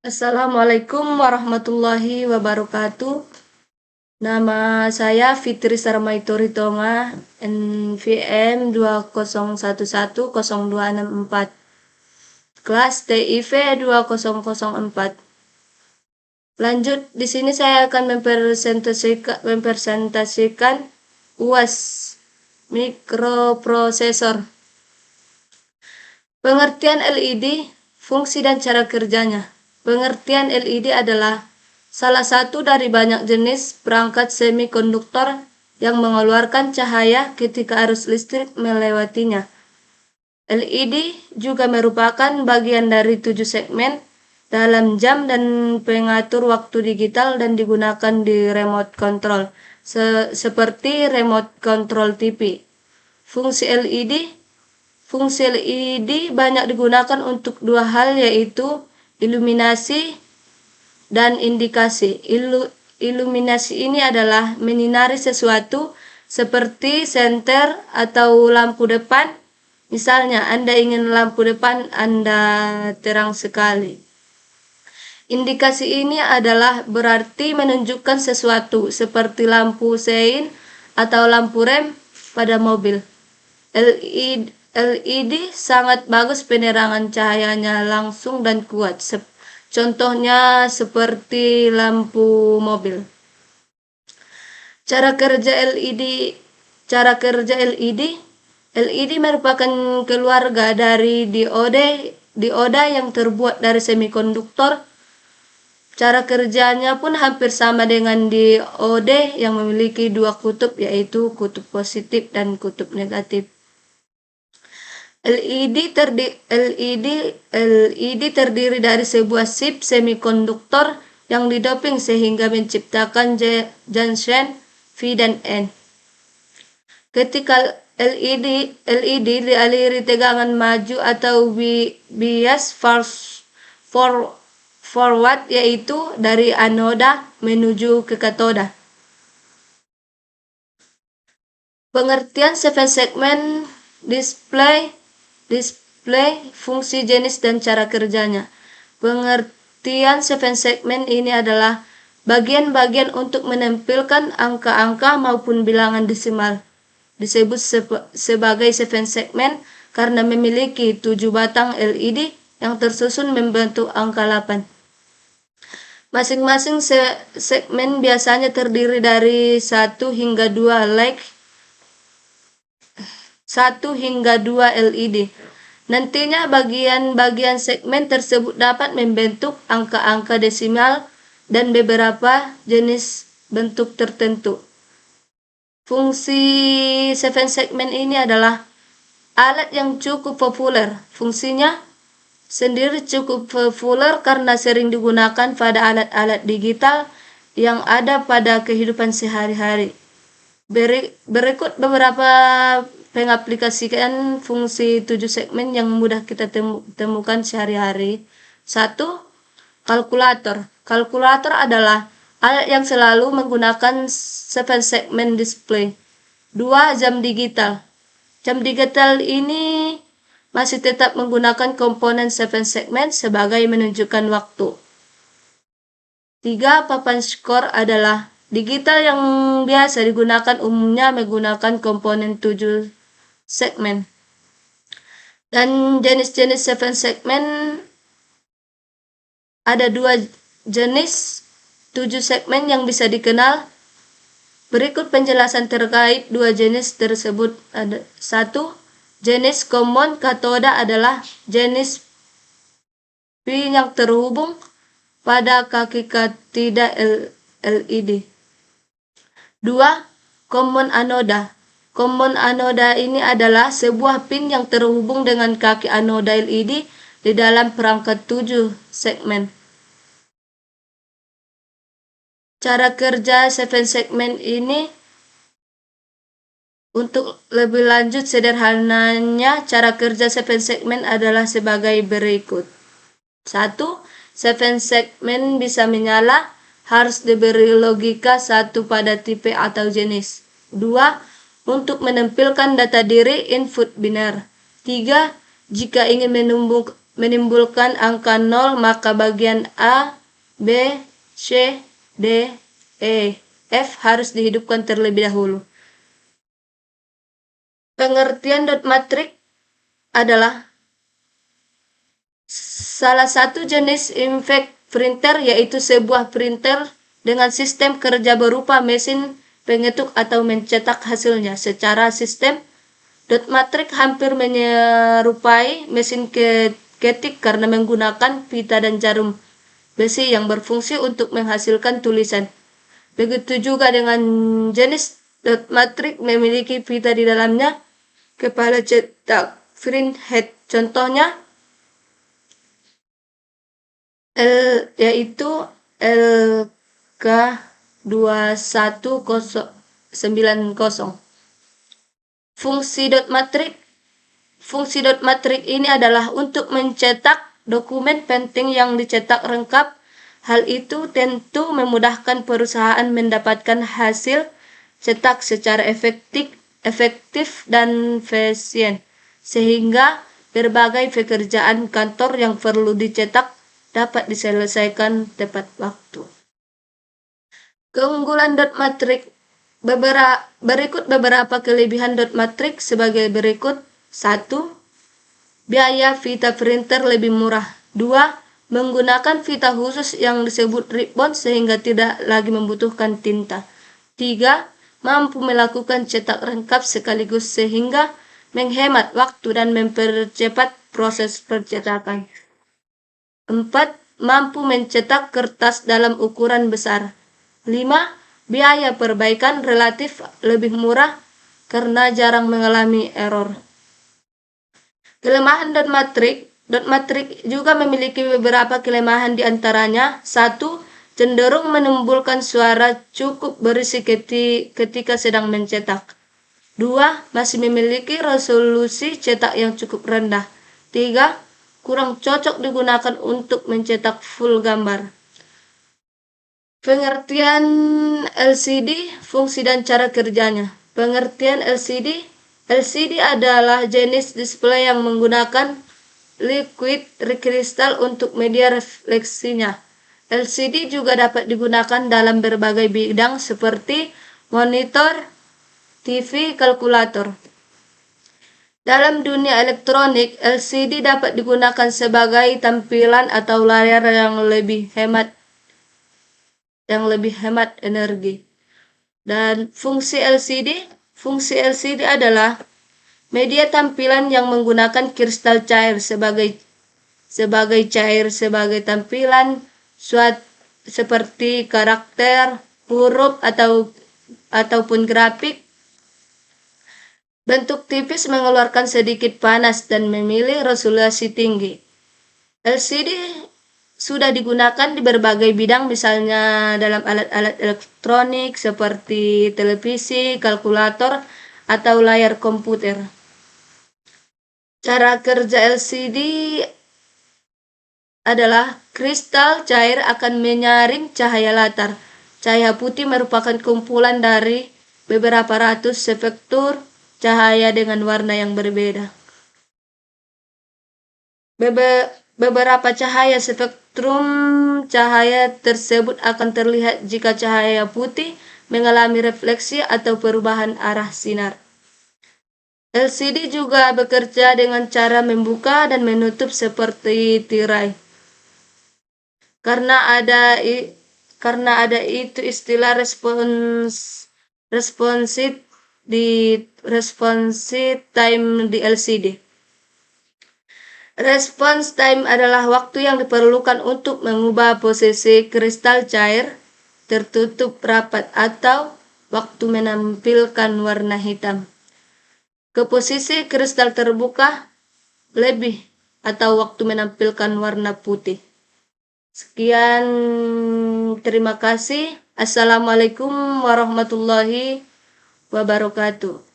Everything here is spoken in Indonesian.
Assalamualaikum warahmatullahi wabarakatuh. Nama saya Fitri Sarmaituri Tonga, NVM 20110264, kelas TIV 2004. Lanjut, di sini saya akan mempresentasikan UAS mikroprosesor. Pengertian LED, fungsi dan cara kerjanya. Pengertian LED adalah salah satu dari banyak jenis perangkat semikonduktor yang mengeluarkan cahaya ketika arus listrik melewatinya. LED juga merupakan bagian dari 7 segmen dalam jam dan pengatur waktu digital dan digunakan di remote control, seperti remote control TV. Fungsi LED banyak digunakan untuk dua hal, yaitu iluminasi dan indikasi. Iluminasi ini adalah menyinari sesuatu seperti senter atau lampu depan. Misalnya, Anda ingin lampu depan Anda terang sekali. Indikasi ini adalah berarti menunjukkan sesuatu seperti lampu sein atau lampu rem pada mobil. LED sangat bagus penerangan, cahayanya langsung dan kuat. Contohnya seperti lampu mobil. Cara kerja LED. LED merupakan keluarga dari dioda yang terbuat dari semikonduktor. Cara kerjanya pun hampir sama dengan diode yang memiliki dua kutub, yaitu kutub positif dan kutub negatif. LED terdiri dari sebuah chip semikonduktor yang didoping sehingga menciptakan junction V dan N. Ketika LED dialiri tegangan maju atau bias forward, yaitu dari anoda menuju ke katoda. Pengertian 7 segmen display, fungsi, jenis, dan cara kerjanya. Pengertian 7 segmen ini adalah bagian-bagian untuk menampilkan angka-angka maupun bilangan desimal. Disebut sebagai 7 segmen karena memiliki 7 batang LED yang tersusun membentuk angka 8. Masing-masing segmen biasanya terdiri dari 1 hingga 2 LED. Nantinya bagian-bagian segmen tersebut dapat membentuk angka-angka desimal dan beberapa jenis bentuk tertentu. Fungsi 7 segmen ini adalah alat yang cukup populer. Fungsinya sendiri cukup populer karena sering digunakan pada alat-alat digital yang ada pada kehidupan sehari-hari. Berikut beberapa pengaplikasian fungsi 7 segmen yang mudah kita temukan sehari-hari. 1. Kalkulator. Kalkulator adalah alat yang selalu menggunakan 7 segmen display. 2. Jam digital. Jam digital ini masih tetap menggunakan komponen 7 segmen sebagai menunjukkan waktu. 3. Papan skor adalah digital yang biasa digunakan umumnya menggunakan komponen 7 segmen. Dan jenis-jenis 7 segmen ada 2 jenis 7 segmen yang bisa dikenal. Berikut penjelasan terkait 2 jenis tersebut. 1. Jenis common katoda adalah jenis pin yang terhubung pada kaki katidak LED. 2. Common anoda. Common anoda ini adalah sebuah pin yang terhubung dengan kaki anoda LED di dalam perangkat 7 segmen. Cara kerja 7 segmen ini, untuk lebih lanjut sederhananya, cara kerja 7 segmen adalah sebagai berikut. 1. 7 segmen bisa menyala, harus diberi logika 1 pada tipe atau jenis. 2. Untuk menampilkan data diri input binar. 3. Jika ingin menimbulkan angka 0, maka bagian A, B, C, D, E, F harus dihidupkan terlebih dahulu. Pengertian dot matrix adalah salah satu jenis inkjet printer, yaitu sebuah printer dengan sistem kerja berupa mesin pengetuk atau mencetak hasilnya. Secara sistem, dot matrix hampir menyerupai mesin ketik karena menggunakan pita dan jarum besi yang berfungsi untuk menghasilkan tulisan. Begitu juga dengan jenis dot matrix memiliki pita di dalamnya, kepala cetak printhead. Contohnya yaitu LK2190. Fungsi dot matrix ini adalah untuk mencetak dokumen penting yang dicetak lengkap. Hal itu tentu memudahkan perusahaan mendapatkan hasil cetak secara efektif dan efisien, sehingga berbagai pekerjaan kantor yang perlu dicetak dapat diselesaikan tepat waktu. Keunggulan dot matrix. Berikut beberapa kelebihan dot matrix sebagai berikut. 1. Biaya pita printer lebih murah. 2. Menggunakan pita khusus yang disebut ribbon sehingga tidak lagi membutuhkan tinta. 3. Mampu melakukan cetak lengkap sekaligus sehingga menghemat waktu dan mempercepat proses percetakan. 4. Mampu mencetak kertas dalam ukuran besar. 5. Biaya perbaikan relatif lebih murah karena jarang mengalami error. Kelemahan dot matrix. Dot matrix juga memiliki beberapa kelemahan, di antaranya 1. Cenderung menimbulkan suara cukup berisik ketika sedang mencetak. 2. Masih memiliki resolusi cetak yang cukup rendah. 3. Kurang cocok digunakan untuk mencetak full gambar. Pengertian LCD, fungsi dan cara kerjanya. Pengertian LCD. LCD adalah jenis display yang menggunakan liquid kristal untuk media refleksinya. LCD juga dapat digunakan dalam berbagai bidang seperti monitor, TV, kalkulator. Dalam dunia elektronik, LCD dapat digunakan sebagai tampilan atau layar yang lebih hemat energi. Dan fungsi LCD adalah media tampilan yang menggunakan kristal cair sebagai tampilan seperti karakter, huruf ataupun grafik. Bentuk tipis mengeluarkan sedikit panas dan memiliki resolusi tinggi. LCD sudah digunakan di berbagai bidang, misalnya dalam alat-alat elektronik seperti televisi, kalkulator, atau layar komputer. Cara kerja LCD adalah kristal cair akan menyaring cahaya latar. Cahaya putih merupakan kumpulan dari beberapa ratus spektur cahaya dengan warna yang berbeda. Beberapa cahaya spektrum cahaya tersebut akan terlihat jika cahaya putih mengalami refleksi atau perubahan arah sinar. LCD juga bekerja dengan cara membuka dan menutup seperti tirai. Karena ada itu istilah responsive time di LCD. Response time adalah waktu yang diperlukan untuk mengubah posisi kristal cair tertutup rapat atau waktu menampilkan warna hitam ke posisi kristal terbuka lebih atau waktu menampilkan warna putih. Sekian, terima kasih. Assalamualaikum warahmatullahi wabarakatuh.